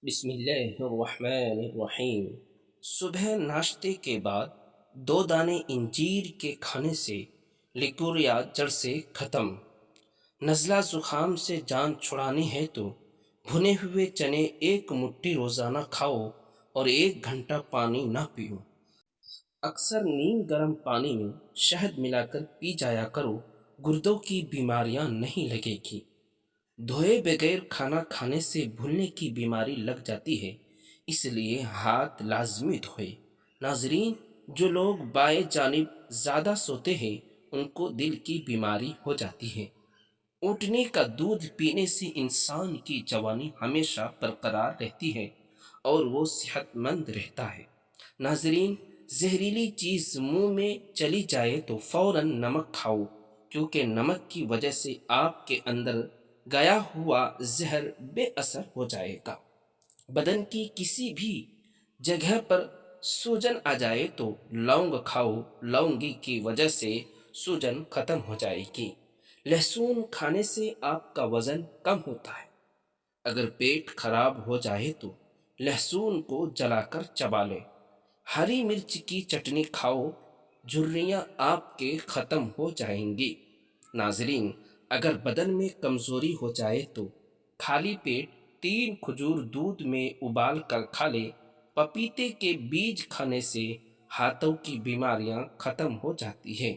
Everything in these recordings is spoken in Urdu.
بسم اللہ الرحمن الرحیم۔ صبح ناشتے کے بعد 2 دانے انجیر کے کھانے سے لیکوریا جڑ سے ختم۔ نزلہ زکام سے جان چھڑانی ہے تو بھنے ہوئے چنے 1 مٹھی روزانہ کھاؤ اور 1 گھنٹہ پانی نہ پیو۔ اکثر نیم گرم پانی میں شہد ملا کر پی جایا کرو، گردوں کی بیماریاں نہیں لگے گی۔ دھوئے بغیر کھانا کھانے سے بھولنے کی بیماری لگ جاتی ہے، اس لیے ہاتھ لازمی دھوئے۔ ناظرین، جو لوگ بائیں جانب زیادہ سوتے ہیں ان کو دل کی بیماری ہو جاتی ہے۔ اونٹنی کا دودھ پینے سے انسان کی جوانی ہمیشہ برقرار رہتی ہے اور وہ صحت مند رہتا ہے۔ ناظرین، زہریلی چیز منہ میں چلی جائے تو فوراً نمک کھاؤ، کیونکہ نمک کی وجہ سے آپ کے اندر گیا ہوا زہر بے اثر ہو جائے گا۔ بدن کی کسی بھی جگہ پر سوجن آ جائے تو لونگ کھاؤ، لونگی کی وجہ سے سوجن ختم ہو جائے گی۔ لہسن کھانے سے آپ کا وزن کم ہوتا ہے۔ اگر پیٹ خراب ہو جائے تو لہسن کو جلا کر چبا لیں۔ ہری مرچ کی چٹنی کھاؤ، جھریاں آپ کے ختم ہو جائیں گی۔ ناظرین، اگر بدن میں کمزوری ہو جائے تو خالی پیٹ 3 کھجور دودھ میں ابال کر کھا لے۔ پپیتے کے بیج کھانے سے ہاتھوں کی بیماریاں ختم ہو جاتی ہیں۔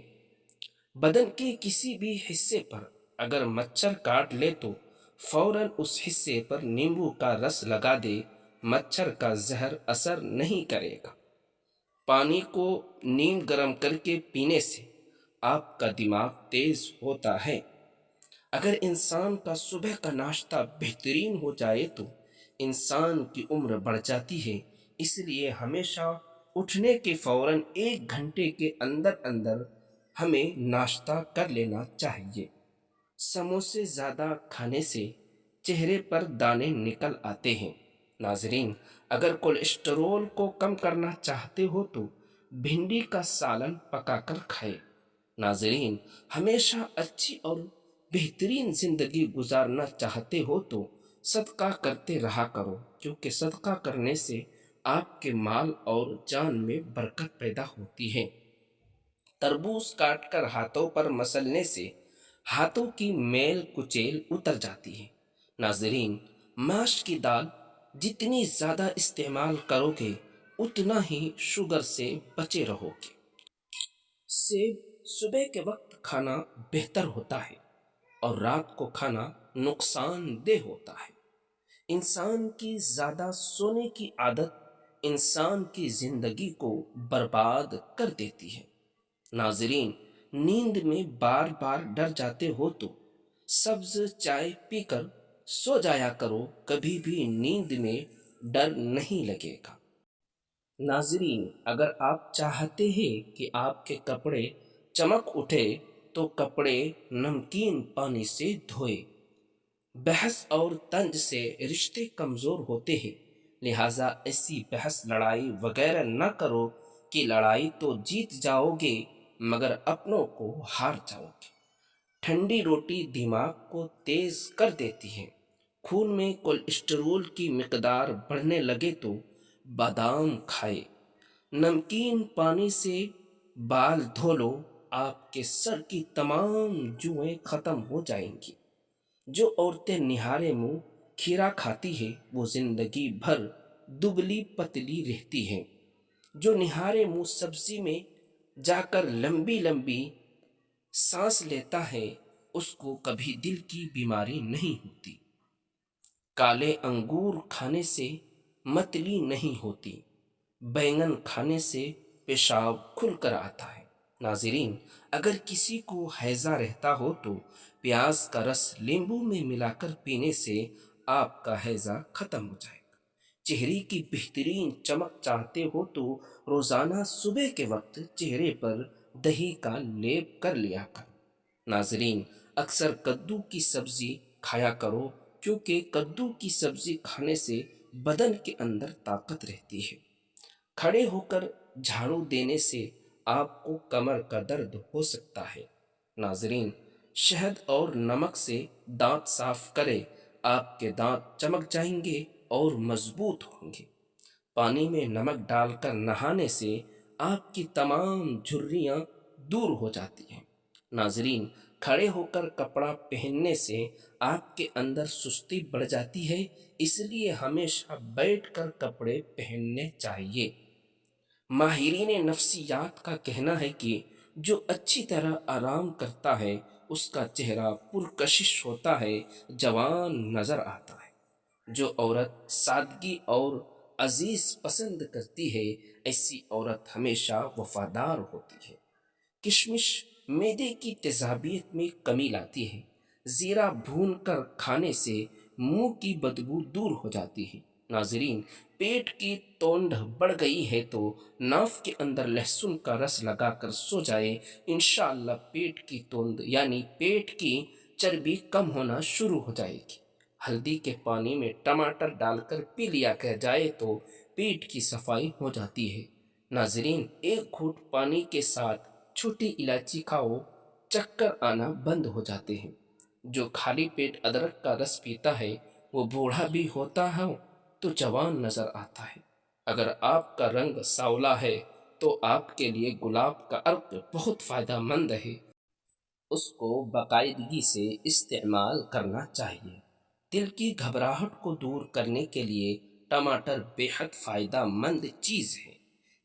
بدن کے کسی بھی حصے پر اگر مچھر کاٹ لے تو فوراً اس حصے پر نیمبو کا رس لگا دے، مچھر کا زہر اثر نہیں کرے گا۔ پانی کو نیم گرم کر کے پینے سے آپ کا دماغ تیز ہوتا ہے۔ اگر انسان کا صبح کا ناشتہ بہترین ہو جائے تو انسان کی عمر بڑھ جاتی ہے، اس لیے ہمیشہ اٹھنے کے فوراً 1 گھنٹے کے اندر اندر ہمیں ناشتہ کر لینا چاہیے۔ سموسے زیادہ کھانے سے چہرے پر دانے نکل آتے ہیں۔ ناظرین، اگر کولیسٹرول کو کم کرنا چاہتے ہو تو بھنڈی کا سالن پکا کر کھائے۔ ناظرین، ہمیشہ اچھی اور بہترین زندگی گزارنا چاہتے ہو تو صدقہ کرتے رہا کرو، کیونکہ صدقہ کرنے سے آپ کے مال اور جان میں برکت پیدا ہوتی ہے۔ تربوز کاٹ کر ہاتھوں پر مسلنے سے ہاتھوں کی میل کچیل اتر جاتی ہے۔ ناظرین، ماش کی دال جتنی زیادہ استعمال کرو گے اتنا ہی شوگر سے بچے رہو گے۔ سیب صبح کے وقت کھانا بہتر ہوتا ہے اور رات کو کھانا نقصان دہ ہوتا ہے۔ انسان کی زیادہ سونے کی عادت انسان کی زندگی کو برباد کر دیتی ہے۔ ناظرین، نیند میں بار بار ڈر جاتے ہو تو سبز چائے پی کر سو جایا کرو، کبھی بھی نیند میں ڈر نہیں لگے گا۔ ناظرین، اگر آپ چاہتے ہیں کہ آپ کے کپڑے چمک اٹھے تو کپڑے نمکین پانی سے دھوئے۔ بحث اور طنز سے رشتے کمزور ہوتے ہیں، لہٰذا ایسی بحث لڑائی وغیرہ نہ کرو کہ لڑائی تو جیت جاؤ گے مگر اپنوں کو ہار جاؤ گے۔ ٹھنڈی روٹی دماغ کو تیز کر دیتی ہے۔ خون میں کولیسٹرول کی مقدار بڑھنے لگے تو بادام کھائے۔ نمکین پانی سے بال دھو لو، آپ کے سر کی تمام جوئیں ختم ہو جائیں گی۔ جو عورتیں نہارے منہ کھیرا کھاتی ہیں وہ زندگی بھر دبلی پتلی رہتی ہیں۔ جو نہارے منہ سبزی میں جا کر لمبی لمبی سانس لیتا ہے اس کو کبھی دل کی بیماری نہیں ہوتی۔ کالے انگور کھانے سے متلی نہیں ہوتی۔ بینگن کھانے سے پیشاب کھل کر آتا ہے۔ ناظرین، اگر کسی کو ہیضہ رہتا ہو تو پیاز کا رس لیمبو میں ملا کر پینے سے آپ کا ہیضہ ختم ہو جائے گا۔ چہرے کی بہترین چمک چاہتے ہو تو روزانہ صبح کے وقت چہرے پر دہی کا لیپ کر لیا کر۔ ناظرین، اکثر کدو کی سبزی کھایا کرو، کیونکہ کدو کی سبزی کھانے سے بدن کے اندر طاقت رہتی ہے۔ کھڑے ہو کر جھاڑو دینے سے آپ کو کمر کا درد ہو سکتا ہے۔ ناظرین، شہد اور نمک سے دانت صاف کرے، آپ کے دانت چمک جائیں گے اور مضبوط ہوں گے۔ پانی میں نمک ڈال کر نہانے سے آپ کی تمام جھریاں دور ہو جاتی ہیں۔ ناظرین، کھڑے ہو کر کپڑا پہننے سے آپ کے اندر سستی بڑھ جاتی ہے، اس لیے ہمیشہ بیٹھ کر کپڑے پہننے چاہیے۔ ماہرین نفسیات کا کہنا ہے کہ جو اچھی طرح آرام کرتا ہے اس کا چہرہ پرکشش ہوتا ہے، جوان نظر آتا ہے۔ جو عورت سادگی اور عزیز پسند کرتی ہے، ایسی عورت ہمیشہ وفادار ہوتی ہے۔ کشمش معدے کی تیزابیت میں کمی لاتی ہے۔ زیرہ بھون کر کھانے سے منہ کی بدبو دور ہو جاتی ہے۔ ناظرین، پیٹ کی توند بڑھ گئی ہے تو ناف کے اندر لہسن کا رس لگا کر سو جائے، انشاءاللہ پیٹ کی توند یعنی پیٹ کی چربی کم ہونا شروع ہو جائے گی۔ ہلدی کے پانی میں ٹماٹر ڈال کر پی لیا جائے تو پیٹ کی صفائی ہو جاتی ہے۔ ناظرین، ایک گھونٹ پانی کے ساتھ چھوٹی الائچی کھاؤ، چکر آنا بند ہو جاتے ہیں۔ جو خالی پیٹ ادرک کا رس پیتا ہے وہ بوڑھا بھی ہوتا ہے تو جوان نظر آتا ہے۔ اگر آپ کا رنگ سانولا ہے تو آپ کے لیے گلاب کا عرق بہت فائدہ مند ہے، اس کو باقاعدگی سے استعمال کرنا چاہیے۔ دل کی گھبراہٹ کو دور کرنے کے لیے ٹماٹر بے حد فائدہ مند چیز ہے۔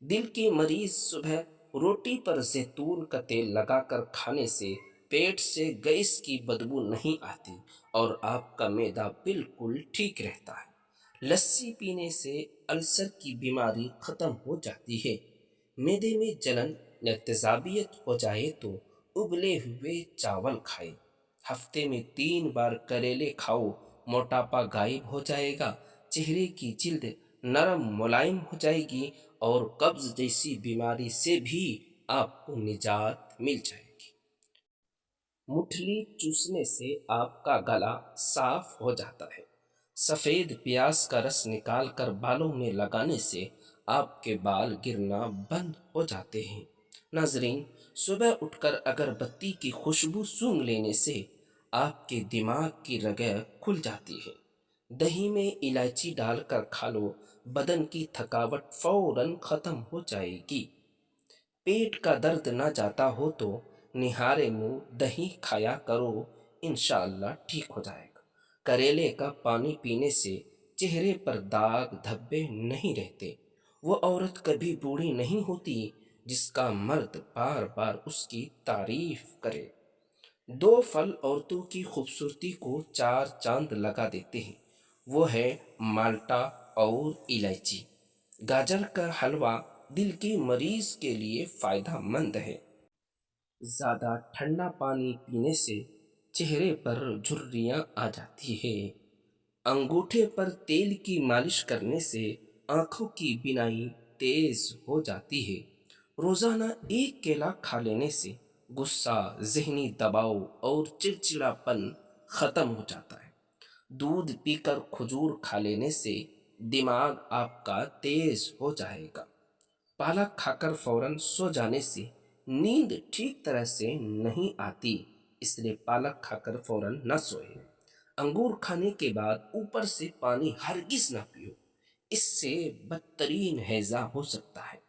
دل کے مریض صبح روٹی پر زیتون کا تیل لگا کر کھانے سے پیٹ سے گیس کی بدبو نہیں آتی اور آپ کا معدہ بالکل ٹھیک رہتا ہے۔ لسی پینے سے السر کی بیماری ختم ہو جاتی ہے۔ معدے میں جلن یا تیزابیت ہو جائے تو ابلے ہوئے چاول کھائے۔ ہفتے میں 3 بار کریلے کھاؤ، موٹاپا غائب ہو جائے گا، چہرے کی جلد نرم ملائم ہو جائے گی اور قبض جیسی بیماری سے بھی آپ کو نجات مل جائے گی۔ مٹھلی چوسنے سے آپ کا گلا صاف ہو جاتا ہے۔ سفید پیاز کا رس نکال کر بالوں میں لگانے سے آپ کے بال گرنا بند ہو جاتے ہیں۔ ناظرین، صبح اٹھ کر اگربتی کی خوشبو سونگھ لینے سے آپ کے دماغ کی رگیں کھل جاتی ہے۔ دہی میں الائچی ڈال کر کھا لو، بدن کی تھکاوٹ فوراً ختم ہو جائے گی۔ پیٹ کا درد نہ جاتا ہو تو نہارے منہ دہی کھایا کرو، انشاءاللہ ٹھیک ہو جائے گا۔ کریلے کا پانی پینے سے چہرے پر داغ دھبے نہیں رہتے۔ وہ عورت کبھی بوڑھی نہیں ہوتی جس کا مرد بار بار اس کی تعریف کرے۔ 2 پھل عورتوں کی خوبصورتی کو 4 چاند لگا دیتے ہیں، وہ ہے مالٹا اور الائچی۔ گاجر کا حلوہ دل کے مریض کے لیے فائدہ مند ہے۔ زیادہ ٹھنڈا پانی پینے سے چہرے پر جھریاں آ جاتی ہے۔ انگوٹھے پر تیل کی مالش کرنے سے آنکھوں کی بینائی تیز ہو جاتی ہے۔ روزانہ 1 کیلا کھا لینے سے غصہ، ذہنی دباؤ اور چڑچڑاپن ختم ہو جاتا ہے۔ دودھ پی کر کھجور کھا لینے سے دماغ آپ کا تیز ہو جائے گا۔ پالک کھا کر فوراً سو جانے سے نیند ٹھیک طرح سے نہیں آتی، اس لیے پالک کھا کر فوراً نہ سوئے۔ انگور کھانے کے بعد اوپر سے پانی ہرگز نہ پیو، اس سے بدترین ہیضہ ہو سکتا ہے۔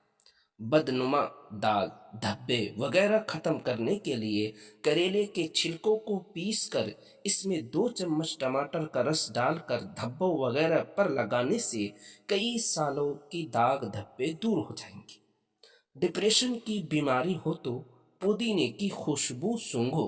بدنما داغ، دھبے وغیرہ ختم کرنے کے لیے کریلے کے چھلکوں کو پیس کر اس میں 2 چمچ ٹماٹر کا رس ڈال کر دھبوں وغیرہ پر لگانے سے کئی سالوں کی داغ دھبے دور ہو جائیں گے۔ ڈپریشن کی بیماری ہو تو پودینے کی خوشبو سونگھو۔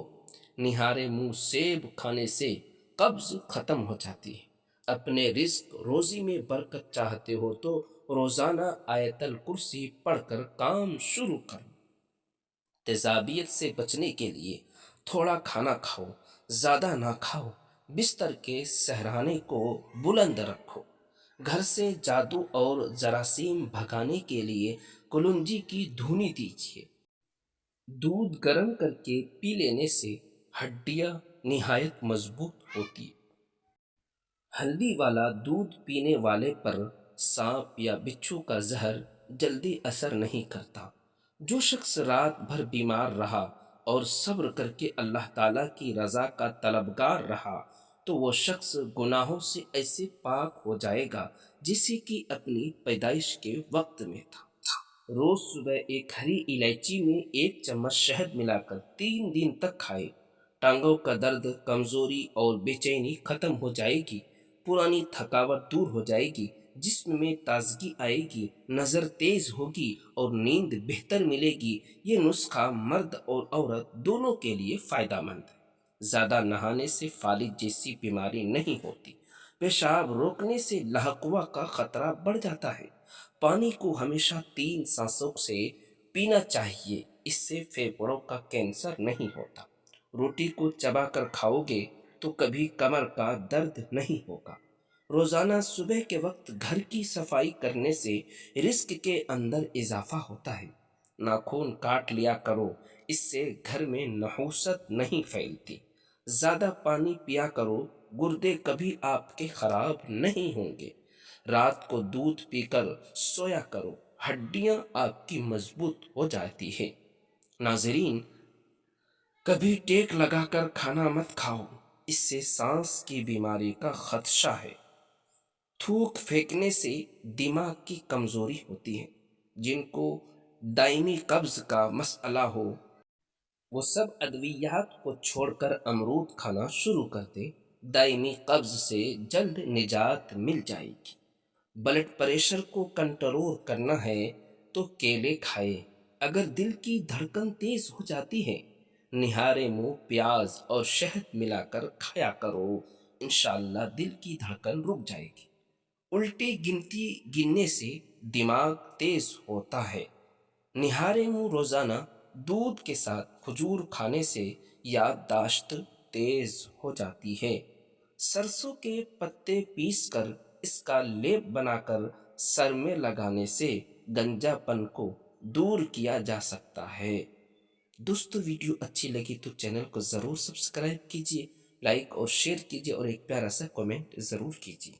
نہارے منہ سیب کھانے سے قبض ختم ہو جاتی ہے۔ اپنے رزق روزی میں برکت چاہتے ہو تو روزانہ آیت الکرسی پڑھ کر کام شروع کرو۔ تیزابیت سے بچنے کے لیے تھوڑا کھانا کھاؤ، زیادہ نہ کھاؤ۔ بستر کے سہرانے کو بلند رکھو۔ گھر سے جادو اور جراثیم بھگانے کے لیے کلونجی کی دھونی دیجیے۔ دودھ گرم کر کے پی لینے سے ہڈیاں نہایت مضبوط ہوتی۔ ہلدی والا دودھ پینے والے پر سانپ یا بچھو کا زہر جلدی اثر نہیں کرتا۔ جو شخص رات بھر بیمار رہا اور صبر کر کے اللہ تعالیٰ کی رضا کا طلبگار رہا تو وہ شخص گناہوں سے ایسے پاک ہو جائے گا جیسے کہ اپنی پیدائش کے وقت میں تھا۔ روز صبح ایک ہری الائچی میں 1 چمچ شہد ملا کر 3 دن تک کھائے، ٹانگوں کا درد، کمزوری اور بے چینی ختم ہو جائے گی، پرانی تھکاوٹ دور ہو جائے گی، جسم میں تازگی آئے گی، نظر تیز ہوگی اور نیند بہتر ملے گی۔ یہ نسخہ مرد اور عورت دونوں کے لیے فائدہ مند ہے۔ زیادہ نہانے سے فالج جیسی بیماری نہیں ہوتی۔ پیشاب روکنے سے لہقوا کا خطرہ بڑھ جاتا ہے۔ پانی کو ہمیشہ 3 سانسوں سے پینا چاہیے، اس سے پھیپھڑوں کا کینسر نہیں ہوتا۔ روٹی کو چبا کر کھاؤ گے تو کبھی کمر کا درد نہیں ہوگا۔ روزانہ صبح کے وقت گھر کی صفائی کرنے سے رزق کے اندر اضافہ ہوتا ہے۔ ناخن کاٹ لیا کرو، اس سے گھر میں نحوست نہیں پھیلتی۔ زیادہ پانی پیا کرو، گردے کبھی آپ کے خراب نہیں ہوں گے۔ رات کو دودھ پی کر سویا کرو، ہڈیاں آپ کی مضبوط ہو جاتی ہے۔ ناظرین، کبھی ٹیک لگا کر کھانا مت کھاؤ، اس سے سانس کی بیماری کا خدشہ ہے۔ تھوک پھینکنے سے دماغ کی کمزوری ہوتی ہے۔ جن کو دائمی قبض کا مسئلہ ہو وہ سب ادویات کو چھوڑ کر امرود کھانا شروع کر دے، دائمی قبض سے جلد نجات مل جائے گی۔ بلڈ پریشر کو کنٹرول کرنا ہے تو کیلے کھائے۔ اگر دل کی دھڑکن تیز ہو جاتی ہے، نہارے منہ پیاز اور شہد ملا کر کھایا کرو، انشاءاللہ دل کی دھڑکن رک جائے گی۔ الٹی گنتی گننے سے دماغ تیز ہوتا ہے۔ نہارے منہ روزانہ دودھ کے ساتھ کھجور کھانے سے یادداشت تیز ہو جاتی ہے۔ سرسوں کے پتے پیس کر اس کا لیپ بنا کر سر میں لگانے سے گنجا پن کو دور کیا جا سکتا ہے۔ دوستو، ویڈیو اچھی لگی تو چینل کو ضرور سبسکرائب کیجیے، لائک اور شیئر کیجیے اور ایک پیارا سا کمنٹ ضرور کیجیے۔